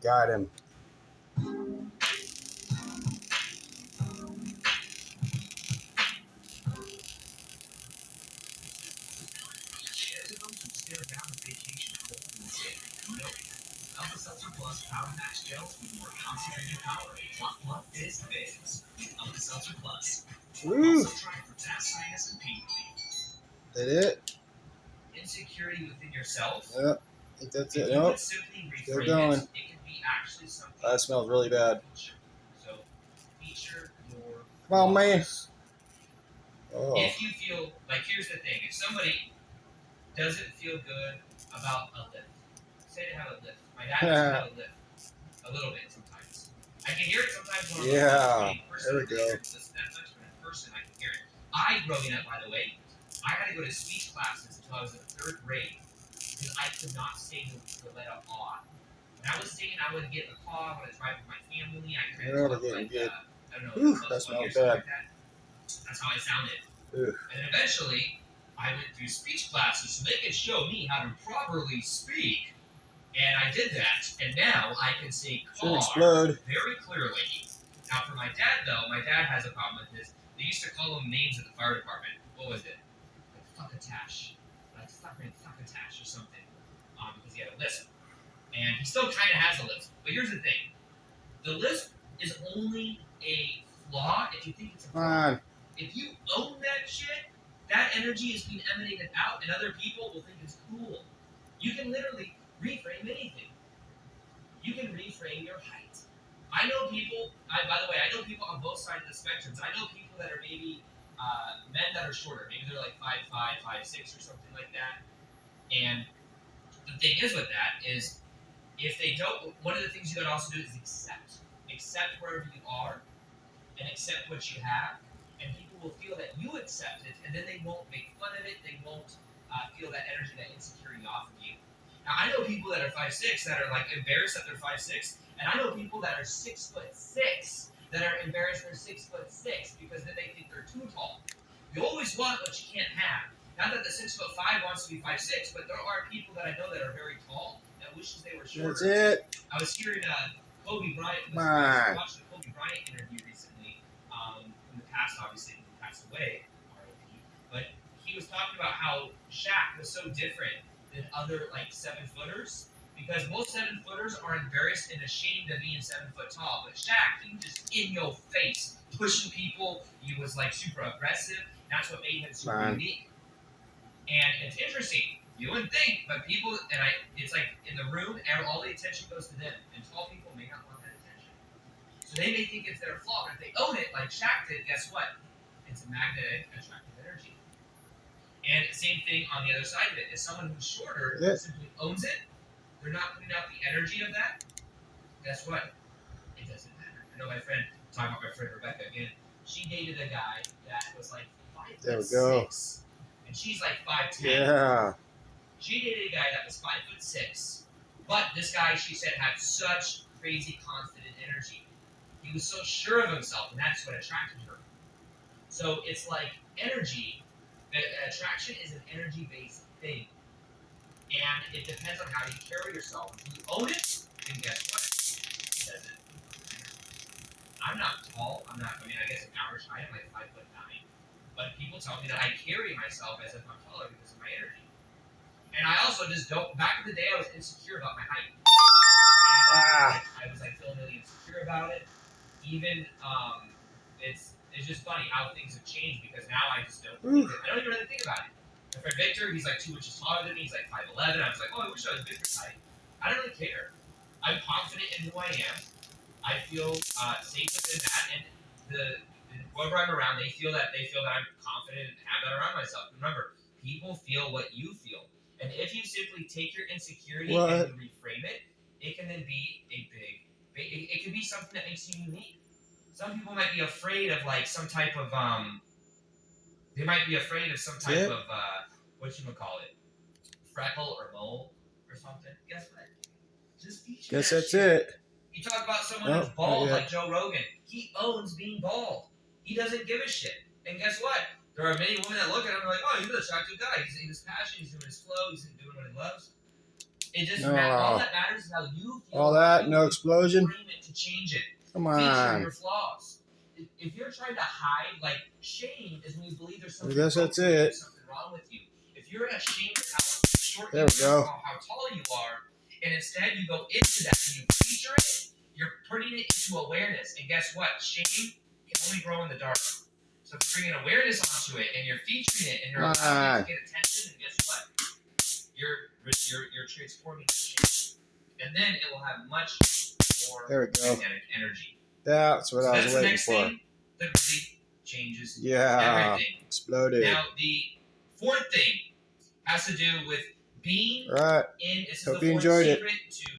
got him. Woo! That it? Insecurity within yourself. Yep. I think that's it. Nope. Still going. That smells really bad. So feature your Come on, man. Oh. If you feel like, here's the thing: if somebody doesn't feel good about a lift, say they have a lift. My dad doesn't have a lift. A little bit sometimes. I can hear it sometimes when I'm there we go. That much from a person, I can hear it. I, growing up, by the way, I had to go to speech classes until I was in 3rd grade because I could not say the letter "ah." When I was singing, I would get a call when I was driving with my family. I couldn't talk like I don't know. Ooh, that smells bad. Like that. That's how I sounded. Ooh. And then eventually, I went through speech classes so they could show me how to properly speak. And I did that, and now I can say car very clearly. Now for my dad, though, my dad has a problem with this. They used to call him names at the fire department. What was it? Like fuckatash. Like fuckatash or something. Because he had a lisp. And he still kind of has a lisp. But here's the thing. The lisp is only a flaw if you think it's a flaw. If you own that shit, that energy is being emanated out, and other people will think it's cool. You can literally reframe anything. You can reframe your height. I know people, by the way, I know people on both sides of the spectrums. I know people that are maybe men that are shorter. Maybe they're like 5'5", 5'6", or something like that. And the thing is with that is, if they don't, one of the things you gotta also do is accept. Accept wherever you are, and accept what you have, and people will feel that you accept it, and then they won't make fun of it. They won't feel that energy, that insecurity off of you. Now, I know people that are 5'6" that are like embarrassed that they're 5'6", and I know people that are 6'6" that are embarrassed they're 6'6" because then they think they're too tall. You always want what you can't have. Not that the 6'5" wants to be 5'6", but there are people that I know that are very tall that wishes they were shorter. That's it. I was hearing Kobe Bryant. I watched a Kobe Bryant interview recently. In the past, obviously, he passed away, but he was talking about how Shaq was so different than other like 7-footers, because most 7-footers are embarrassed and ashamed of being 7 foot tall. But Shaq, he was just in your face, pushing people. He was like super aggressive. That's what made him super unique. And it's interesting. You wouldn't think, but people, it's like in the room, and all the attention goes to them. And tall people may not want that attention. So they may think it's their flaw, but if they own it, like Shaq did, guess what? It's a magnetic, attractive energy. And same thing on the other side of it. If someone who's shorter simply owns it, they're not putting out the energy of that, guess what? It doesn't matter. I know my friend, talking about my friend Rebecca again, she dated a guy that was like 5'6", and she's like 5'10". Yeah. She dated a guy that was 5'6", but this guy, she said, had such crazy confident energy. He was so sure of himself, and that's what attracted her. So it's like energy. Attraction is an energy-based thing, and it depends on how you carry yourself. If you own it, then guess what? It doesn't. I'm not tall. I guess an average height. I'm like 5'9", but people tell me that I carry myself as if I'm taller because of my energy. And I also just don't. Back in the day, I was insecure about my height. And I was like feeling really insecure about it. Even it's just funny how things have changed, because now I just don't. I don't even really think about it. My friend Victor, he's like 2 inches taller than me. He's like 5'11". I was like, oh, I wish I was Victor's height. I don't really care. I'm confident in who I am. I feel safe within that, and whoever I'm around, they feel that I'm confident and have that around myself. Remember, people feel what you feel. And if you simply take your insecurity and you reframe it, it can then be it can be something that makes you unique. Some people might be afraid of like some type of they might be afraid of some type of whatchamacallit, freckle or mole or something. Guess what? Just teach Guess that's shit. It. You talk about someone who's bald like Joe Rogan. He owns being bald. He doesn't give a shit. And guess what? There are many women that look at him and are like, oh, he's an attractive guy. He's in his passion. He's doing his flow. He's doing what he loves. It doesn't matter. All that matters is how you feel. All that, no explosion. To change it. Come Feature on. your flaws. If you're trying to hide, like shame is when you believe there's something, I guess that's it. something wrong with you. If you're ashamed of how short there we go. How tall you are, and instead you go into that and you feature it, you're putting it into awareness. And guess what? Shame can only grow in the dark. So if you're bringing awareness onto it and you're featuring it and you're allowing it to get attention, then guess what? You're transforming shame. And then it will have much more magnetic energy. That's what I was waiting for. Thing that really changes everything. Exploded. Now the fourth thing has to do with being in. This is Hope the you fourth enjoyed secret it. To